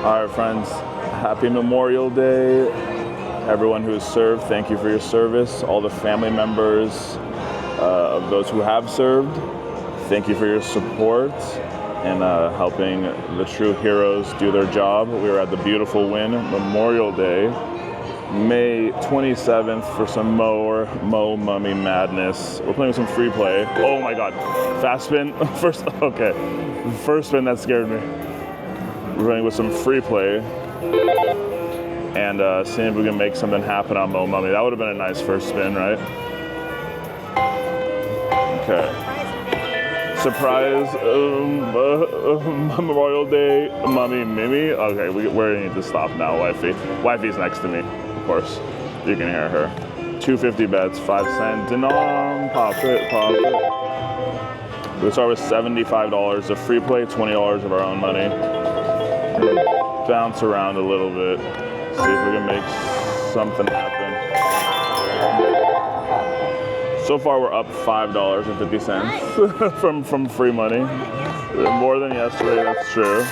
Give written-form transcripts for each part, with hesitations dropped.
All right, friends. Happy Memorial Day. Everyone who has served, thank you for your service. All the family members of those who have served, thank you for your support and helping the true heroes do their job. We are at the beautiful Wynn Memorial Day, May 27th for some Mo Mummy madness. We're playing with some free play. Oh my God, fast spin. First spin that scared me. We're playing with some free play and seeing if we can make something happen on Mo Mummy. That would have been a nice first spin, right? Okay. Surprise Memorial Day Mummy Mimi. Okay, we need to stop now, wifey. Wifey's next to me, of course. You can hear her. 250 bets, 5 cent denom. Pop it. We start with $75 of free play, $20 of our own money. Bounce around a little bit. See if we can make something happen. So far, we're up $5.50 from free money. More than yesterday, that's true.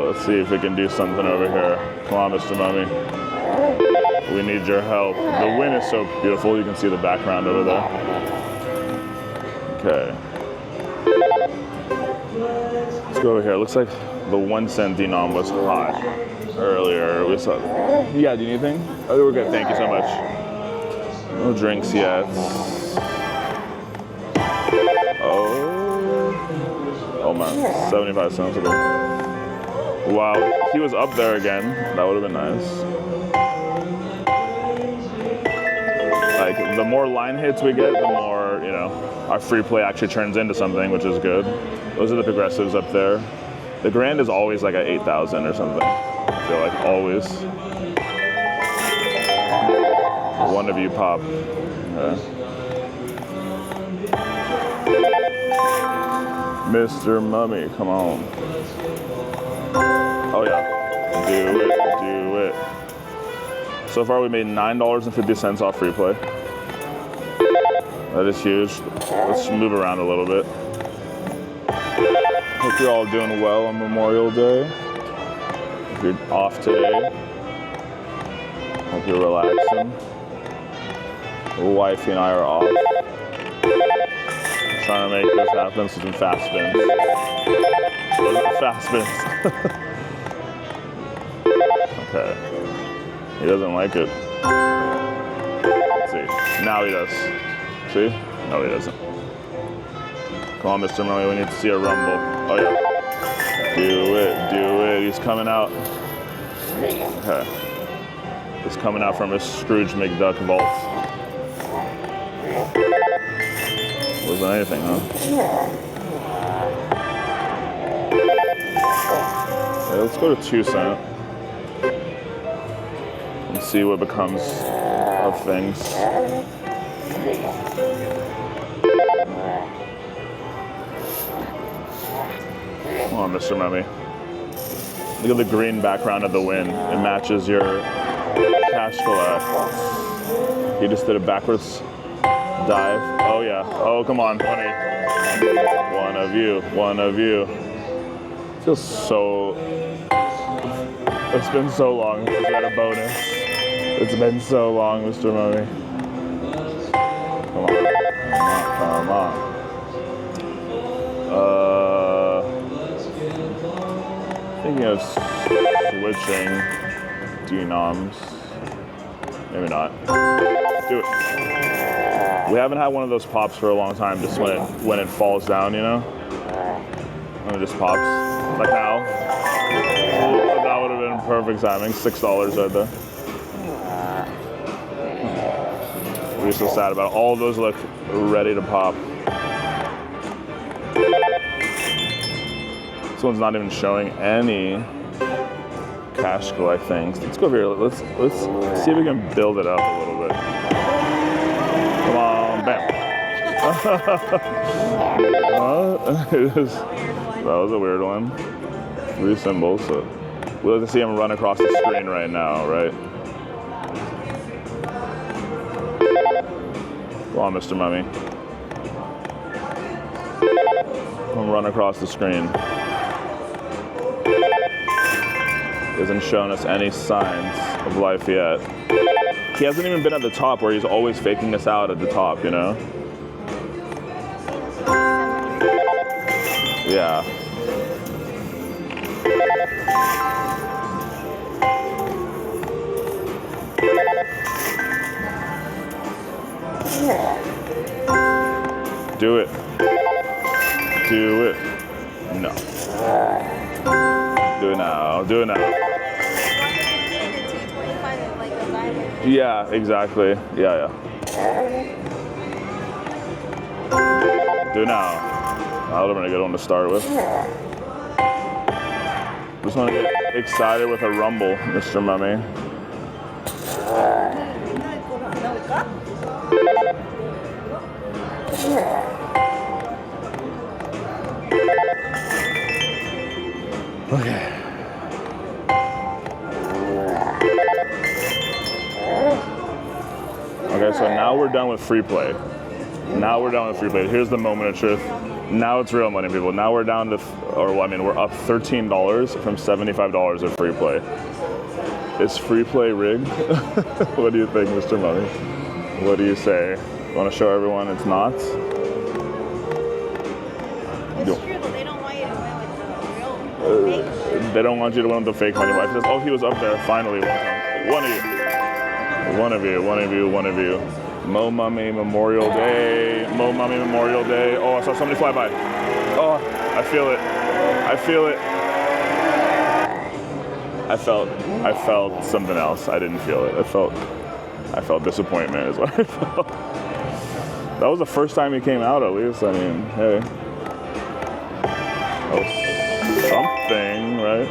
Let's see if we can do something over here. Come on, Mr. Mummy. We need your help. The Wynn is so beautiful. You can see the background over there. Okay. Let's go over here. It looks like the 1 cent denom was hot earlier. We saw. Yeah, do you need anything? Oh, we're good. Thank you so much. No drinks yet. Oh man, 75 cents ago. Wow, he was up there again. That would have been nice. Like, the more line hits we get, the more, our free play actually turns into something, which is good. Those are the progressives up there. The grand is always like at 8,000 or something. I feel like always. One of you pop. Okay. Mr. Mummy, come on. Oh yeah. Do it. So far we made $9.50 off free play. That is huge. Let's move around a little bit. Hope you're all doing well on Memorial Day. If you're off today, hope you're relaxing. Wifey and I are off. Trying to make this happen, so some fast spins. Fast spins. Okay. He doesn't like it. Let's see. Now he does. See? No, he doesn't. Come on, Mr. Mummy, we need to see a rumble. Oh, yeah. Do it. He's coming out. Okay. He's coming out from his Scrooge McDuck vault. Wasn't anything, huh? Yeah, let's go to 2 cent. And see what becomes of things. Come on, Mr. Mummy. Look at the green background of the Wynn. It matches your cash collect. He just did a backwards dive. Oh yeah. Oh, come on, 20. One of you. Feels so. It's been so long since we had a bonus. It's been so long, Mr. Mummy. Come on. Thinking of switching denoms. Maybe not. Do it. We haven't had one of those pops for a long time, just when it falls down, When it just pops. Like now. That would have been perfect timing. $6 right there. We're so sad about it. All of those look ready to pop. This one's not even showing any cash collect things. Let's go over here. Let's see if we can build it up a little bit. Come on, bam. That was a weird one. 3 symbols. So we'll have to see him run across the screen right now, right? Come on, Mr. Mummy. Come run across the screen. He hasn't shown us any signs of life yet. He hasn't even been at the top where he's always faking us out at the top, you know? Yeah. Do it. Do it. No. Do it now. Do it now. Yeah, exactly. Yeah. Do it now. That would have been a good one to start with. Just want to get excited with a rumble, Mr. Mummy. Okay. Okay, so now we're done with free play. Here's the moment of truth. Now it's real money, people. Now we're down to, we're up $13 from $75 of free play. Is free play rigged? What do you think, Mr. Mummy? What do you say? Want to show everyone it's not? It's true, but they don't want you to win with the real fake money. They don't want you to win with the fake money. Wife says, oh, he was up there finally one time. One of you. Mo Mummy Memorial Day. Oh, I saw somebody fly by. Oh, I feel it. I felt something else. I didn't feel it. I felt disappointment is what I felt. That was the first time he came out, at least. I mean, hey. Oh, something, right?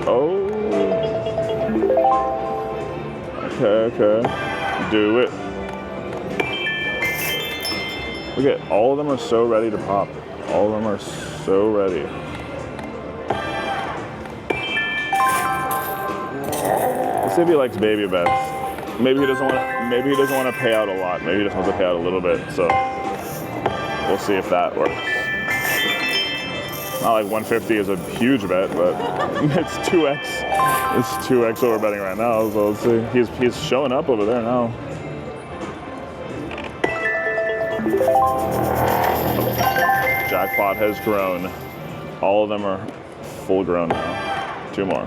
Oh. Okay. Do it. Look at, all of them are so ready to pop. All of them are so ready. Let's see if he likes baby bets. Maybe he doesn't want to pay out a lot. Maybe he just wants to pay out a little bit. So we'll see if that works. Not like 150 is a huge bet, but it's 2x. It's 2x what we're betting right now. So let's see. He's showing up over there now. Jackpot has grown. All of them are full grown now. 2 more.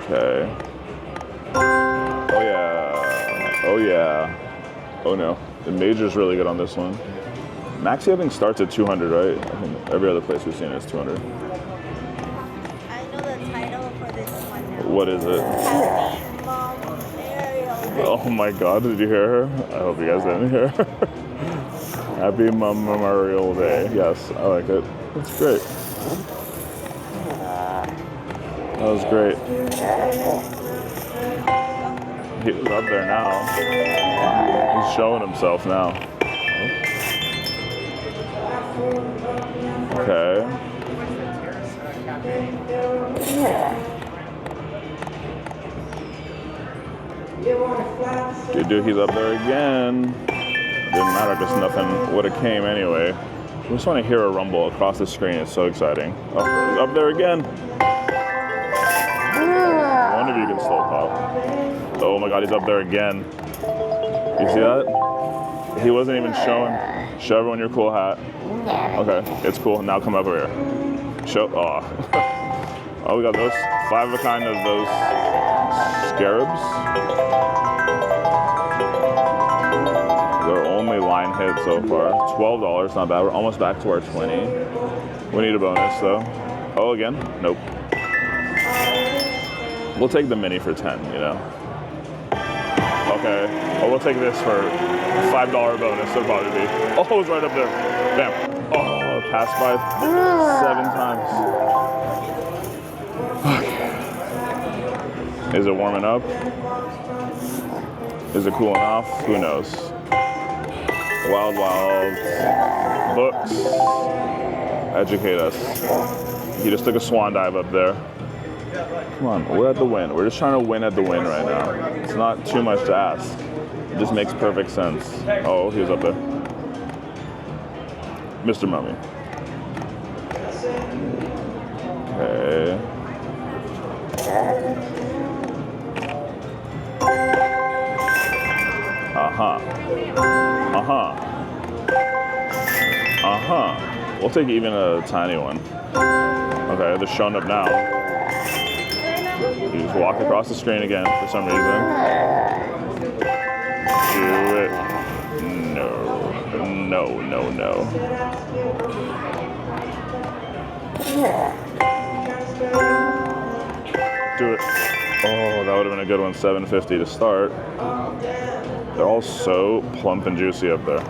Okay. Oh yeah. Oh no. The major's really good on this one. Maxi, I think, starts at 200, right? I think every other place we've seen is 200. I know the title for this one now. What is it? Happy Memorial Day. Oh my God, did you hear her? I hope you guys didn't hear her. Happy Memorial Day. Yes, I like it. That's great. That was great. He was up there now. He's showing himself now. Okay. Dude, he's up there again. Didn't matter, just nothing would have came anyway. I just want to hear a rumble across the screen. It's so exciting. Oh, he's up there again. One of you can still pop. Oh my God, he's up there again. You see that? He wasn't even showing. Show everyone your cool hat. Okay, it's cool. Now come over here. Show. Oh. Oh, we got those 5 of a kind of those scarabs. They're only line hits so far. $12, not bad. We're almost back to our 20. We need a bonus though. Oh, again? Nope. We'll take the mini for 10, you know. Okay. Oh, we'll take this for $5 bonus. It'll probably be. Oh, it's right up there. Bam. Oh, passed by 7 times. Is it warming up? Is it cooling off? Who knows? Wild books. Educate us. He just took a swan dive up there. Come on, we're at the Wynn. We're just trying to win at the Wynn right now. It's not too much to ask. It just makes perfect sense. Oh, he was up there. Mr. Mummy. Okay. Uh-huh. Uh-huh. Uh-huh. We'll take even a tiny one. Okay, they're showing up now. You just walk across the screen again for some reason. Do it. No. No, no, no. Do it. Oh, that would have been a good one. 750 to start. They're all so plump and juicy up there.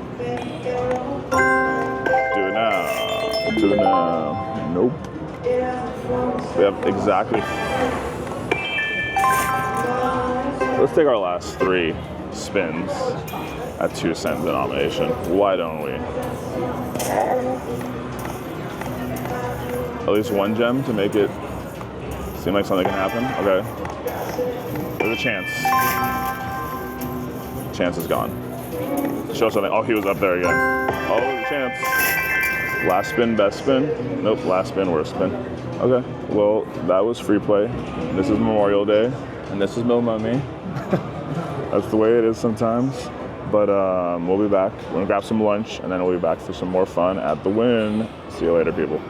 Do it now. Do it now. Nope. We have exactly. Let's take our last 3 spins at 2-cent denomination. Why don't we? At least 1 gem to make it seem like something can happen. Okay. There's a chance. Chance is gone. Show something. Oh, he was up there again. Oh, there's a chance. Last spin, best spin. Nope, last spin, worst spin. Okay, well, that was free play. This is Memorial Day, and this is Mill Mummy. That's the way it is sometimes. But we'll be back. We're gonna grab some lunch, and then we'll be back for some more fun at the Wynn. See you later, people.